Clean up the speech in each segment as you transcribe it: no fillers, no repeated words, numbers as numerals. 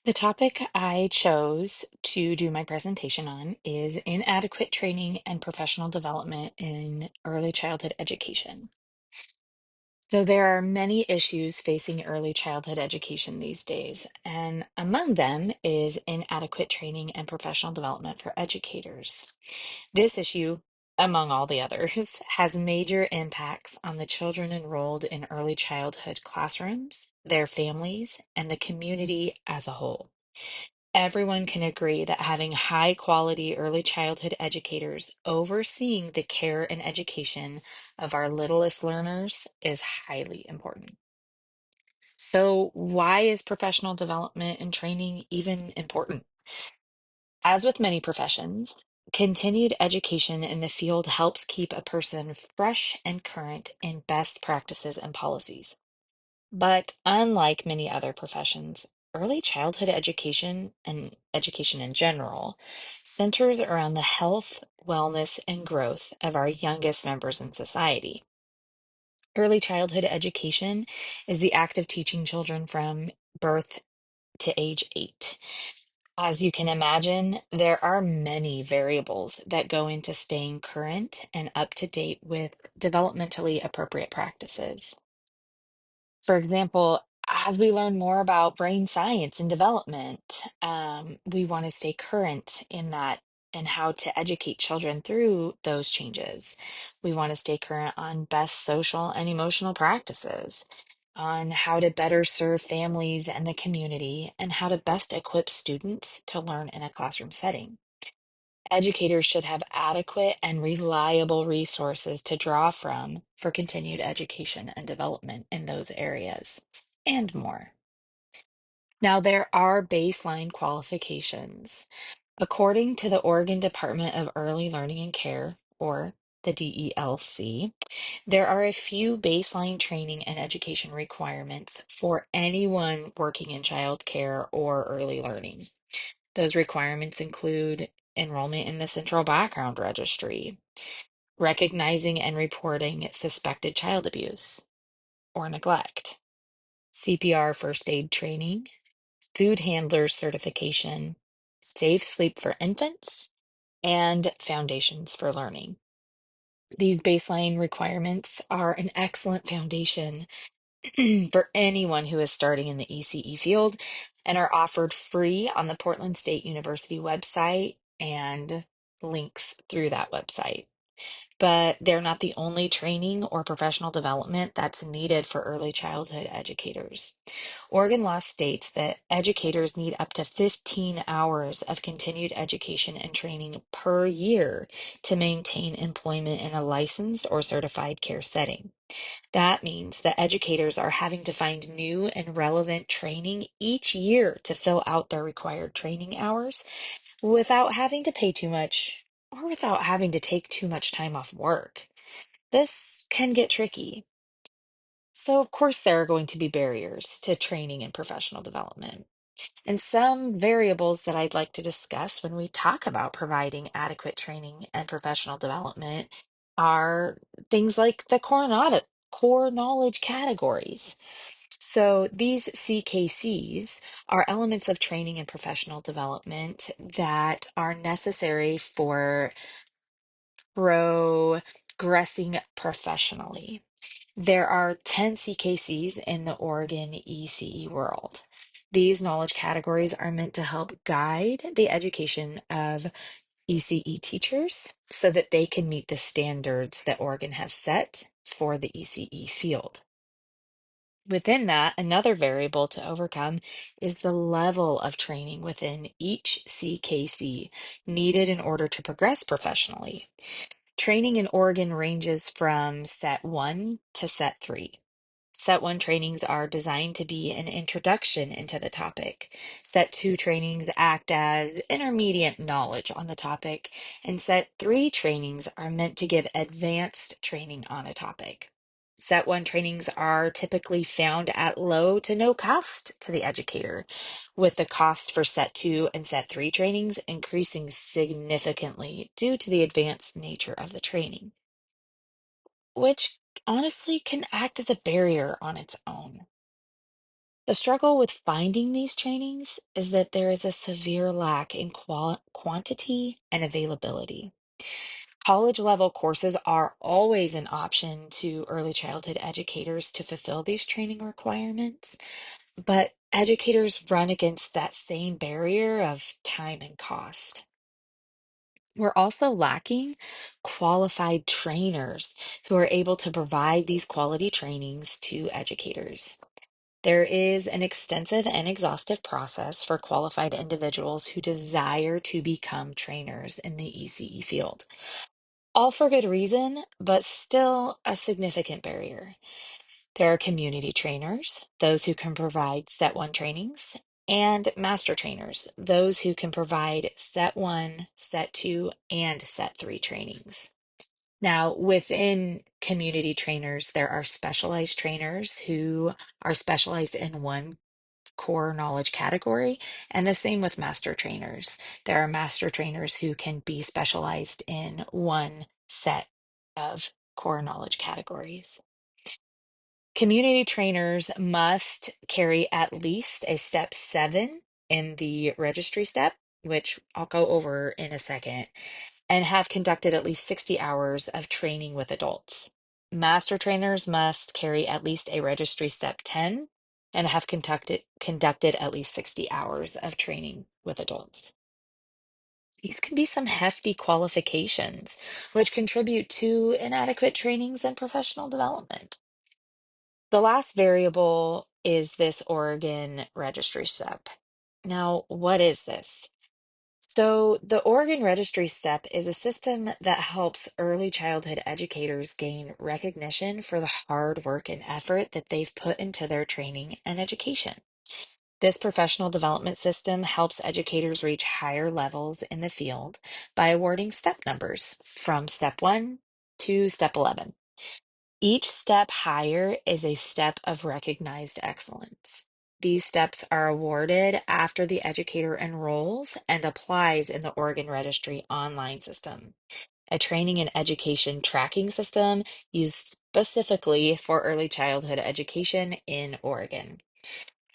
The topic I chose to do my presentation on is inadequate training and professional development in early childhood education. So, there are many issues facing early childhood education these days, and among them is inadequate training and professional development for educators. This issue, among all the others, has major impacts on the children enrolled in early childhood classrooms, their families, and the community as a whole. Everyone can agree that having high quality early childhood educators overseeing the care and education of our littlest learners is highly important. So, why is professional development and training even important? As with many professions, continued education in the field helps keep a person fresh and current in best practices and policies. But unlike many other professions, early childhood education and education in general centers around the health, wellness, and growth of our youngest members in society. Early childhood education is the act of teaching children from birth to age 8. As you can imagine, there are many variables that go into staying current and up to date with developmentally appropriate practices. For example, as we learn more about brain science and development, we want to stay current in that and how to educate children through those changes. We want to stay current on best social and emotional practices, on how to better serve families and the community, and how to best equip students to learn in a classroom setting. Educators should have adequate and reliable resources to draw from for continued education and development in those areas and more. Now, there are baseline qualifications. According to the Oregon Department of Early Learning and Care, or the DELC, there are a few baseline training and education requirements for anyone working in childcare or early learning. Those requirements include enrollment in the Central Background Registry, recognizing and reporting suspected child abuse or neglect, CPR first aid training, food handler certification, safe sleep for infants, and foundations for learning. These baseline requirements are an excellent foundation for anyone who is starting in the ECE field and are offered free on the Portland State University website and links through that website. But they're not the only training or professional development that's needed for early childhood educators. Oregon law states that educators need up to 15 hours of continued education and training per year to maintain employment in a licensed or certified care setting. That means that educators are having to find new and relevant training each year to fill out their required training hours without having to pay too much or without having to take too much time off work. This can get tricky. So, of course, there are going to be barriers to training and professional development. And some variables that I'd like to discuss when we talk about providing adequate training and professional development are things like the core knowledge categories. So these CKCs are elements of training and professional development that are necessary for progressing professionally. There are 10 CKCs in the Oregon ECE world. These knowledge categories are meant to help guide the education of ECE teachers so that they can meet the standards that Oregon has set for the ECE field. Within that, another variable to overcome is the level of training within each CKC needed in order to progress professionally. Training in Oregon ranges from Set 1 to Set 3. Set 1 trainings are designed to be an introduction into the topic. Set 2 trainings act as intermediate knowledge on the topic, and Set 3 trainings are meant to give advanced training on a topic. Set 1 trainings are typically found at low to no cost to the educator, with the cost for Set 2 and Set 3 trainings increasing significantly due to the advanced nature of the training, which honestly can act as a barrier on its own. The struggle with finding these trainings is that there is a severe lack in quantity and availability. College level courses are always an option to early childhood educators to fulfill these training requirements, but educators run against that same barrier of time and cost. We're also lacking qualified trainers who are able to provide these quality trainings to educators. There is an extensive and exhaustive process for qualified individuals who desire to become trainers in the ECE field. All for good reason, but still a significant barrier. There are community trainers, those who can provide Set 1 trainings, and master trainers, those who can provide Set 1, Set 2, and Set 3 trainings. Now, within community trainers, there are specialized trainers who are specialized in one core knowledge category, and the same with master trainers. There are master trainers who can be specialized in one set of core knowledge categories. Community trainers must carry at least a step 7 in the registry step, which I'll go over in a second, and have conducted at least 60 hours of training with adults. Master trainers must carry at least a registry step 10 and have conducted at least 60 hours of training with adults. These can be some hefty qualifications, which contribute to inadequate trainings and professional development. The last variable is this Oregon registry step. Now, what is this? So, the Oregon Registry Step is a system that helps early childhood educators gain recognition for the hard work and effort that they've put into their training and education. This professional development system helps educators reach higher levels in the field by awarding step numbers from step 1 to step 11. Each step higher is a step of recognized excellence. These steps are awarded after the educator enrolls and applies in the Oregon Registry online system, a training and education tracking system used specifically for early childhood education in Oregon.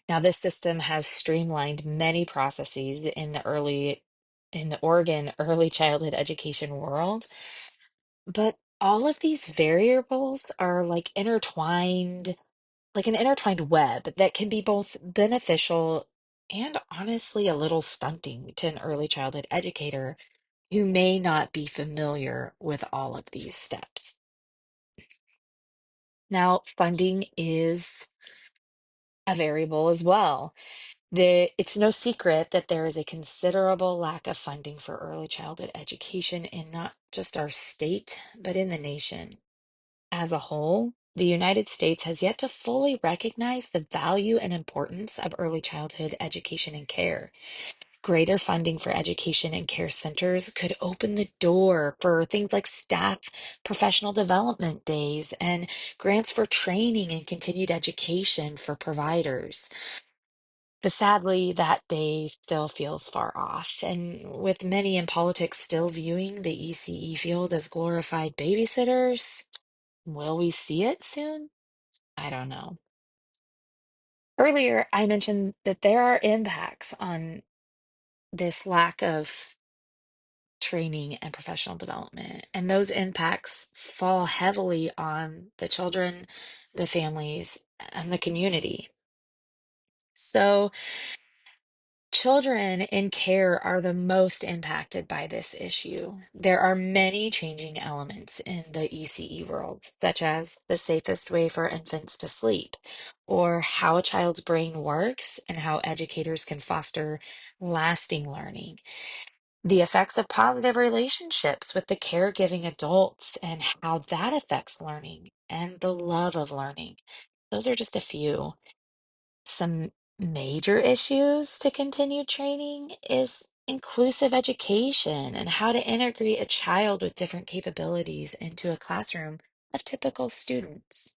Now, this system has streamlined many processes in the Oregon early childhood education world, but all of these variables are like an intertwined web that can be both beneficial and honestly a little stunting to an early childhood educator who may not be familiar with all of these steps. Now, funding is a variable as well. It's no secret that there is a considerable lack of funding for early childhood education in not just our state, but in the nation. As a whole, the United States has yet to fully recognize the value and importance of early childhood education and care. Greater funding for education and care centers could open the door for things like staff professional development days and grants for training and continued education for providers. But sadly, that day still feels far off. And with many in politics still viewing the ECE field as glorified babysitters, will we see it soon? I don't know. Earlier, I mentioned that there are impacts on this lack of training and professional development, and those impacts fall heavily on the children, the families, and the community. So, children in care are the most impacted by this issue. There are many changing elements in the ECE world, such as the safest way for infants to sleep, or how a child's brain works and how educators can foster lasting learning. The effects of positive relationships with the caregiving adults and how that affects learning and the love of learning. Those are just a few. Some major issues to continued training is inclusive education and how to integrate a child with different capabilities into a classroom of typical students.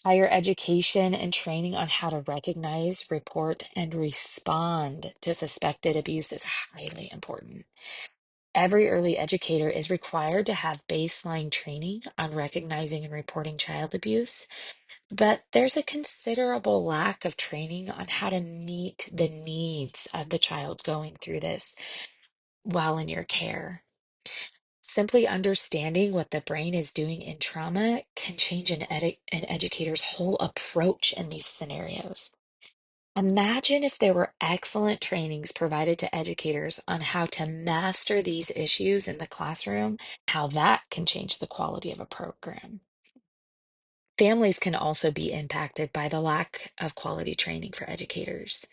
Higher education and training on how to recognize, report, and respond to suspected abuse is highly important. every early educator is required to have baseline training on recognizing and reporting child abuse, but there's a considerable lack of training on how to meet the needs of the child going through this while in your care. Simply understanding what the brain is doing in trauma can change an educator's whole approach in these scenarios. Imagine if there were excellent trainings provided to educators on how to master these issues in the classroom, how that can change the quality of a program. Families can also be impacted by the lack of quality training for educators.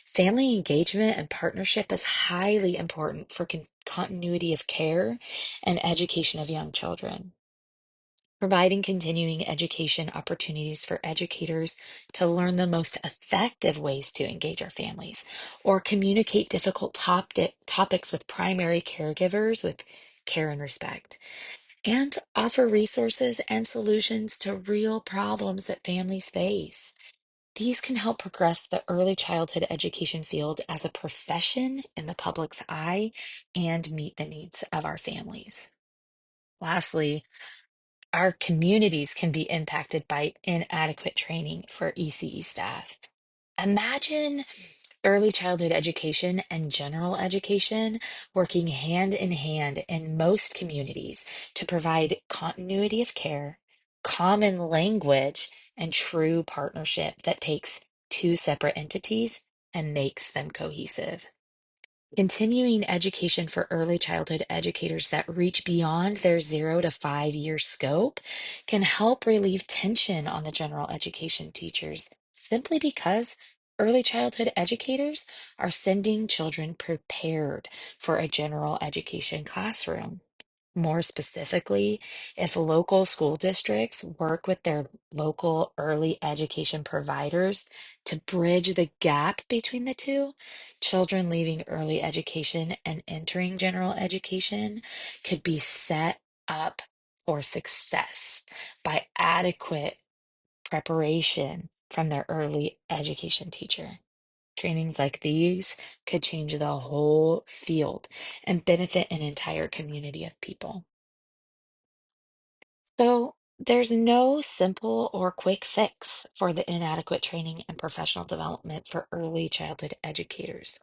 Family engagement and partnership is highly important for continuity of care and education of young children. Providing continuing education opportunities for educators to learn the most effective ways to engage our families or communicate difficult topics with primary caregivers with care and respect, and offer resources and solutions to real problems that families face. These can help progress the early childhood education field as a profession in the public's eye and meet the needs of our families. Lastly, our communities can be impacted by inadequate training for ECE staff. Imagine early childhood education and general education working hand in hand in most communities to provide continuity of care, common language, and true partnership that takes two separate entities and makes them cohesive. Continuing education for early childhood educators that reach beyond their 0 to 5 year scope can help relieve tension on the general education teachers simply because early childhood educators are sending children prepared for a general education classroom. More specifically, if local school districts work with their local early education providers to bridge the gap between the two, children leaving early education and entering general education could be set up for success by adequate preparation from their early education teacher. Trainings like these could change the whole field and benefit an entire community of people. So, there's no simple or quick fix for the inadequate training and professional development for early childhood educators.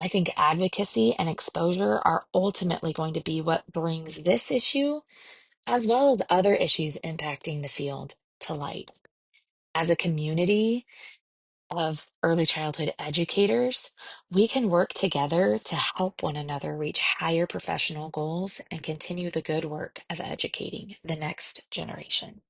I think advocacy and exposure are ultimately going to be what brings this issue, as well as other issues impacting the field, to light. As a community of early childhood educators, we can work together to help one another reach higher professional goals and continue the good work of educating the next generation.